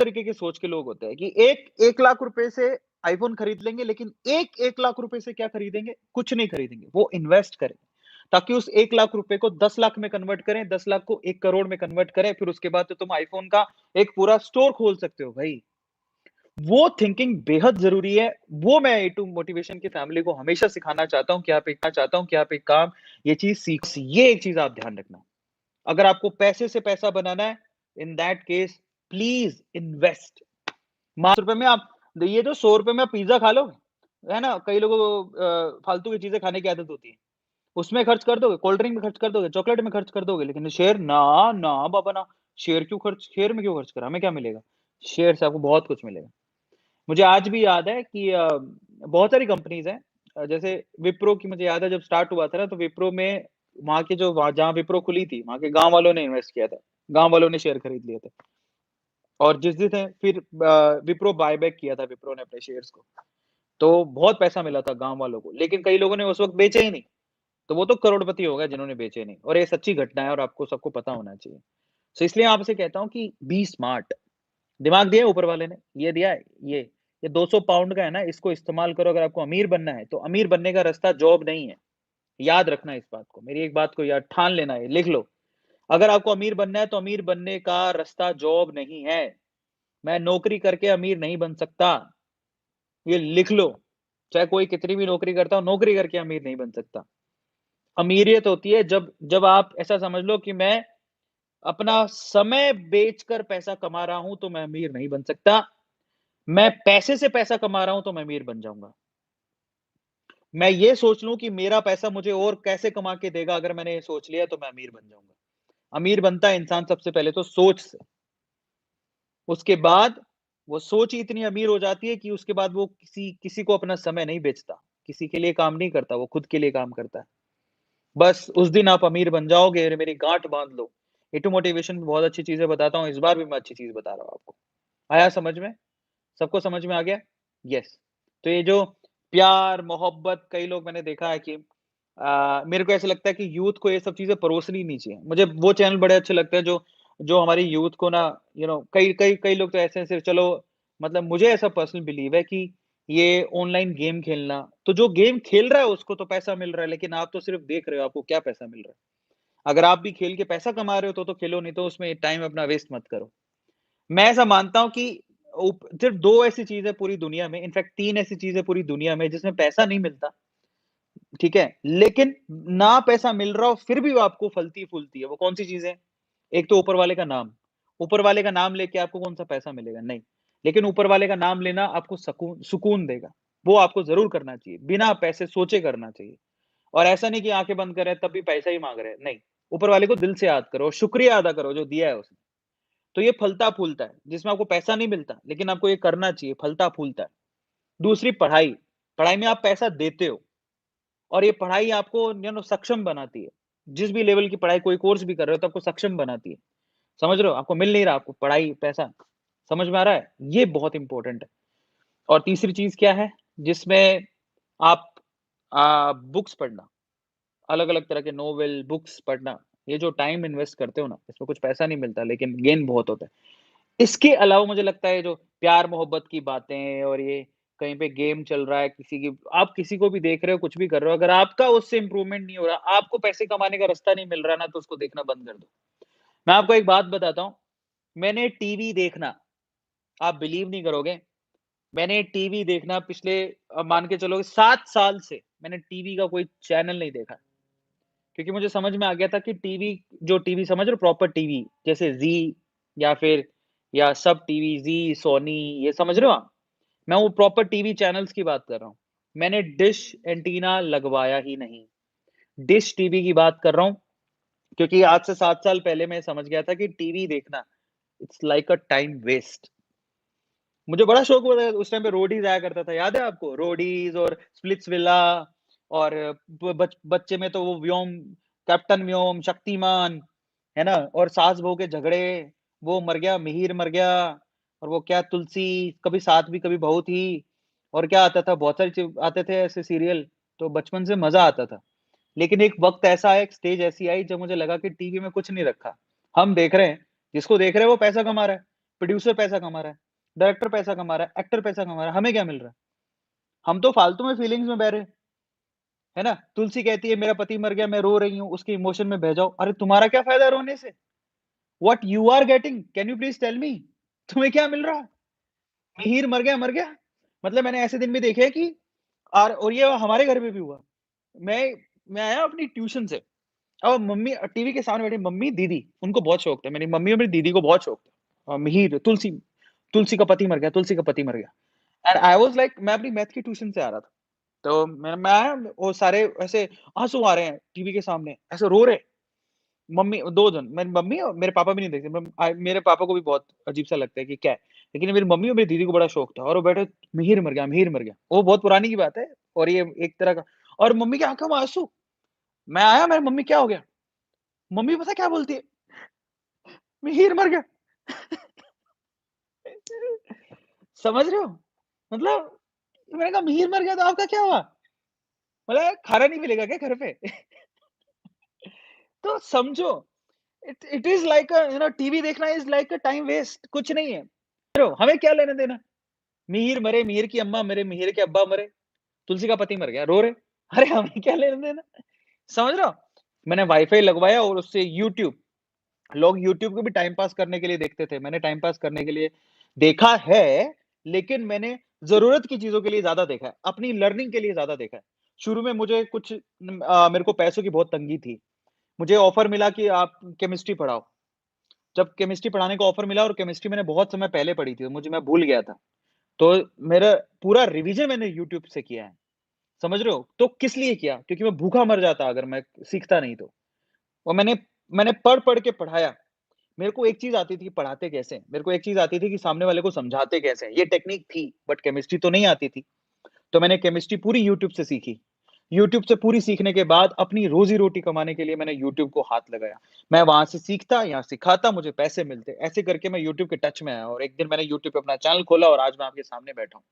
तरीके की सोच के लोग होते हैं कि एक 1 लाख रुपए से आईफ़ोन खरीद लेंगे, लेकिन 1 लाख रुपए से क्या खरीदेंगे? कुछ नहीं खरीदेंगे, वो इन्वेस्ट करें, ताकि उस 1 लाख रुपए को 10 लाख में कन्वर्ट करें, 10 लाख को 1 करोड़ में कन्वर्ट करें, फिर उसके बाद तो तुम आईफ़ोन का एक पूरा स्टोर खोल सकते हो भाई। वो थिंकिंग बेहद ज़रूरी है, वो मैं ए टू मोटिवेशन की फैमिली को हमेशा सिखाना चाहता हूँ कि आप एक काम, ये चीज़ ये एक चीज़ आप ध्यान रखना। अगर आपको पैसे से पैसा बनाना है, in that case please invest. ₹5 में आप ये जो ₹100 में आप पिज़्ज़ा खा लोगे, है ना? कई लोगों को फालतू की चीज़ें खाने की आदत होती है। उसमें खर्च कर दोगे, कोल्ड ड्रिंक में खर्च कर दोगे, चॉकलेट में खर्च कर दोगे, लेकिन शेयर ना, ना बाबा ना। शेयर में क्यों खर्च करा? हमें क्या मिलेगा? शेयर से आपको बहुत कुछ मिलेगा। मुझे आज भी याद है कि बहुत सारी कंपनीज़ हैं, जैसे विप्रो की मुझे याद है जब स्टार्ट हुआ था ना, तो विप्रो में वहाँ के जो वहाँ जहाँ विप्रो खुली थी, वहाँ के गाँव वालों ने इन्वेस्ट किया था। गाँव वालों ने शेयर खरीद लिए थे और जिस दिन है फिर विप्रो बायबैक किया था विप्रो ने अपने शेयर्स को। तो बहुत पैसा मिला था गाँव वालों को, लेकिन कई लोगों ने उस वक़्त बेचे ही नहीं। तो वो तो करोड़पति हो गए जिन्होंने बेचे नहीं, और ये सच्ची घटना है और आपको सबको पता होना चाहिए। सो इसलिए आपसे कहता हूँ कि बी स्मार्ट। दिमाग दिया है ऊपर वाले ने, ये दिया है, ये 200 पाउंड का है ना, इसको इस्तेमाल करो अगर आपको अमीर बनना है, तो अमीर बनने का रास्ता जॉब नहीं है। याद रखना इस बात को, मेरी एक बात को याद ठान लेना है, लिख लो। अगर आपको अमीर बनना है, तो अमीर बनने का रास्ता जॉब नहीं है। मैं नौकरी करके अमीर नहीं बन सकता, ये लिख लो। चाहे कोई कितनी भी नौकरी करता हो, नौकरी करके अमीर नहीं बन सकता। अमीरियत होती है जब जब आप ऐसा समझ लो कि मैं अपना समय बेचकर पैसा कमा रहा हूँ, तो मैं अमीर नहीं बन सकता। मैं पैसे से पैसा कमा रहा हूँ, तो मैं अमीर बन जाऊँगा। मैं ये सोच लूँ कि मेरा पैसा मुझे और कैसे कमा के देगा, अगर मैंने ये सोच लिया तो मैं अमीर बन जाऊँगा। अमीर बनता है इंसान सबसे पहले तो सोच से, उसके बाद वो सोच ही इतनी अमीर हो जाती है कि उसके बाद वो किसी किसी को अपना समय नहीं बेचता, किसी के लिए काम नहीं करता, वो खुद के लिए काम करता है। बस उस दिन आप अमीर बन जाओगे और मेरी गाँठ बाँध लो। ए टू मोटिवेशन में बहुत अच्छी चीज़ें बताता हूँ, इस बार भी मैं अच्छी चीज़ बता रहा हूँ आपको। आया समझ में? सबको समझ में आ गया? यस। तो ये जो प्यार, मोहब्बत, कई लोग मैंने देखा है कि मेरे को ऐसा लगता है कि यूथ को ये सब चीज़ें परोसनी नहीं चाहिए। मुझे वो चैनल बड़े अच्छे लगते हैं जो जो हमारी यूथ को ना कई कई कई लोग तो ऐसे हैं चलो, मतलब मुझे ऐसा पर्सनल बिलीव है कि ये ऑनलाइन गेम खेलना, तो जो गेम खेल रहा है उसको तो पैसा मिल रहा है, लेकिन आप तो सिर्फ़ देख रहे हो, आपको क्या पैसा मिल रहा है? अगर आप भी खेल के पैसा कमा रहे हो तो खेलो, नहीं तो उसमें टाइम अपना वेस्ट मत करो। मैं ऐसा मानता हूँ कि सिर्फ़ 2 ऐसी चीज़ें पूरी दुनिया में, इनफैक्ट 3 ऐसी चीज़ें पूरी दुनिया में जिसमें पैसा नहीं मिलता, ठीक है? लेकिन ना पैसा मिल रहा हो फिर भी वो आपको फलती-फूलती है, वो कौन-सी चीज़ें? एक तो ऊपर वाले का नाम। ऊपर वाले का नाम लेके आपको कौन-सा पैसा मिलेगा? नहीं। लेकिन ऊपर वाले का नाम लेना आपको सुकून देगा। वो आपको ज़रूर करना चाहिए, बिना पैसे सोचे करना चाहिए। और ऐसा नहीं कि आँखें बंद कर रहे हैं तब भी पैसा ही माँग रहे हैं, नहीं। ऊपर वाले को दिल से याद करो, शुक्रिया अदा करो जो दिया है उसने। तो ये फलता-फूलता है, जिसमें आपको पैसा नहीं मिलता, लेकिन आपको ये करना चाहिए, फलता-फूलता है। दूसरी पढ़ाई, पढ़ाई में आप पैसा देते हो और ये पढ़ाई आपको सक्षम बनाती है। जिस भी लेवल की पढ़ाई कोई कोर्स भी कर रहे हो तो आपको सक्षम बनाती है। समझ रहे हो? आपको मिल नहीं रहा, आपको पढ़ाई, पैसा, समझ में आ रहा है? ये बहुत इम्पोर्टेंट है। और तीसरी चीज़ क्या है? जिसमें आप बुक्स पढ़ना, अलग-अलग तरह के नोवेल, बुक्स पढ़ना, ये जो टाइम इन्वेस्ट करते हो ना, इसमें कुछ पैसा नहीं मिलता लेकिन गेन बहुत होता है। इसके अलावा मुझे लगता है जो प्यार-मोहब्बत की बातें और ये कहीं पे गेम चल रहा है, किसी की आप किसी को भी देख रहे हो, कुछ भी कर रहे हो, अगर आपका उससे इम्प्रूवमेंट नहीं हो रहा, आपको पैसे कमाने का रास्ता नहीं मिल रहा ना, तो उसको देखना बंद कर दो। मैं आपको एक बात बताता हूँ, मैंने टीवी देखना, आप बिलीव नहीं करोगे, मैंने टीवी देखना पिछले मान के चलो 7 साल से मैंने टीवी का कोई चैनल नहीं देखा। क्योंकि मुझे समझ में आ गया था कि टीवी समझ रहे हो, प्रॉपर टीवी, जैसे ज़ी या फिर या सब टीवी, ज़ी, सोनी, ये समझ रहे हो आप? मैं वो प्रॉपर टीवी चैनल्स की बात कर रहा हूँ। मैंने डिश एंटीना लगवाया ही नहीं। डिश टीवी की बात कर रहा हूँ, क्योंकि आज से 7 साल पहले मैं समझ गया था कि टीवी देखना it's like a time waste. मुझे बड़ा शौक हुआ था, उस टाइम पे रोडीज़ आया करता था, याद है आपको? रोडीज़ और स्प्लिट्सविला और बच्चे में तो वो व्योम, कैप्टन व्योम, शक्तिमान, है ना? और सास-बहू के झगड़े, वो मर गया, मिहिर मर गया, और वो क्या तुलसी, कभी साथ भी कभी बहू थी, और क्या आता था, बहुत सारी चीज़ आते थे ऐसे सीरियल, तो बचपन से मज़ा आता था। लेकिन एक वक़्त ऐसा आया, एक स्टेज ऐसी आई जब मुझे लगा कि टीवी में कुछ नहीं रखा। हम देख रहे हैं, जिसको देख रहे हैं वो पैसा कमा रहा है। प्रोड्यूसर पैसा कमा रहा है, डायरेक्टर पैसा कमा रहा है, एक्टर पैसा कमा रहा है, हमें क्या मिल रहा है? हम तो फालतू में फीलिंग्स में बह रहे हैं, है ना? तुलसी कहती है मेरा पति मर गया, मैं रो रही हूँ, उसके इमोशन में बह जाओ। अरे तुम्हारा क्या फ़ायदा रोने से? What you are getting? Can you please tell me? तुम्हें क्या मिल रहा? मिहिर मर गया, मर गया। मतलब मैंने ऐसे दिन भी देखे हैं कि और ये हमारे घर में भी हुआ। मैं मैं आया अपनी ट्यूशन से, अब मम्मी टीवी के सामने बैठी मम्मी, दीदी, उनको बहुत शौक था। मेरी मम्मी और मेरी दीदी को बहुत शौक था। मिहिर, तुलसी तुलसी का पति मर गया, तुलसी का पति मर गया। एंड आई वाज़ लाइक मैं अपनी मैथ की ट्यूशन से आ रहा था। तो मैं आया, वो सारे ऐसे आँसू आ रहे हैं टीवी के सामने, ऐसे रो रहे हैं। मम्मी 2 जन, मेरी मम्मी और मेरे पापा भी नहीं देखते। मेरे पापा को भी बहुत अजीब-सा लगता है कि क्या है? लेकिन मेरी मम्मी और मेरी दीदी को बड़ा शौक था और वो बैठे मिहिर मर गया, मिहिर मर गया। वो बहुत पुरानी की बात है और ये एक तरह का और मम्मी की आँखों में आँसू। मैं आया, मैं मम्मी क्या हो गया? मम्मी पता है क्या बोलती है? मिहिर मर गया। समझ रहे हो? मतलब मैंने कहा मिहिर मर गया तो आपका क्या हुआ? मतलब खाना नहीं मिलेगा क्या घर पे? तो समझो it it is like TV देखना is like a time waste, कुछ नहीं है। रो, हमें क्या लेना-देना? मिहिर मरे, मिहिर की अम्मा मरे, मिहिर के अब्बा मरे, तुलसी का पति मर गया, रो रहे। अरे हमें क्या लेना-देना? समझ रहे हो? मैंने वाईफ़ाई लगवाया और उससे यूट्यूब लोग यूट्यूब को भी टाइम पास करने के लिए देखते थे। मैंने टाइम पास करने के लिए देखा है, लेकिन मैंने ज़रूरत की चीज़ों के लिए ज़्यादा देखा है, अपनी लर्निंग के लिए ज़्यादा देखा है। शुरू में मुझे मेरे को पैसों की बहुत तंगी थी। मुझे ऑफ़र मिला कि आप केमिस्ट्री पढ़ाओ। जब केमिस्ट्री पढ़ाने का ऑफ़र मिला और केमिस्ट्री मैंने बहुत समय पहले पढ़ी थी, मैं भूल गया था। तो मेरा पूरा रिवीज़न मैंने यूट्यूब से किया है, समझ रहे हो? तो किस लिए किया? क्योंकि मैं भूखा मर जाता अगर मैं सीखता नहीं तो। और मैंने मैंने पढ़-पढ़ के पढ़ाया। मेरे को एक चीज़ आती थी कि पढ़ाते कैसे हैं? मेरे को एक चीज़ आती थी कि सामने वाले को समझाते कैसे हैं? ये टेक्नीक थी, बट केमिस्ट्री तो नहीं आती थी। तो मैंने केमिस्ट्री पूरी यूट्यूब से सीखी। यूट्यूब से पूरी सीखने के बाद अपनी रोज़ी-रोटी कमाने के लिए मैंने यूट्यूब को हाथ लगाया। मैं वहाँ से सीखता, यहाँ सिखाता, मुझे पैसे मिलते। ऐसे करके मैं यूट्यूब के टच में आया और एक दिन मैंने यूट्यूब पे अपना चैनल खोला और आज मैं आपके सामने बैठा हूँ।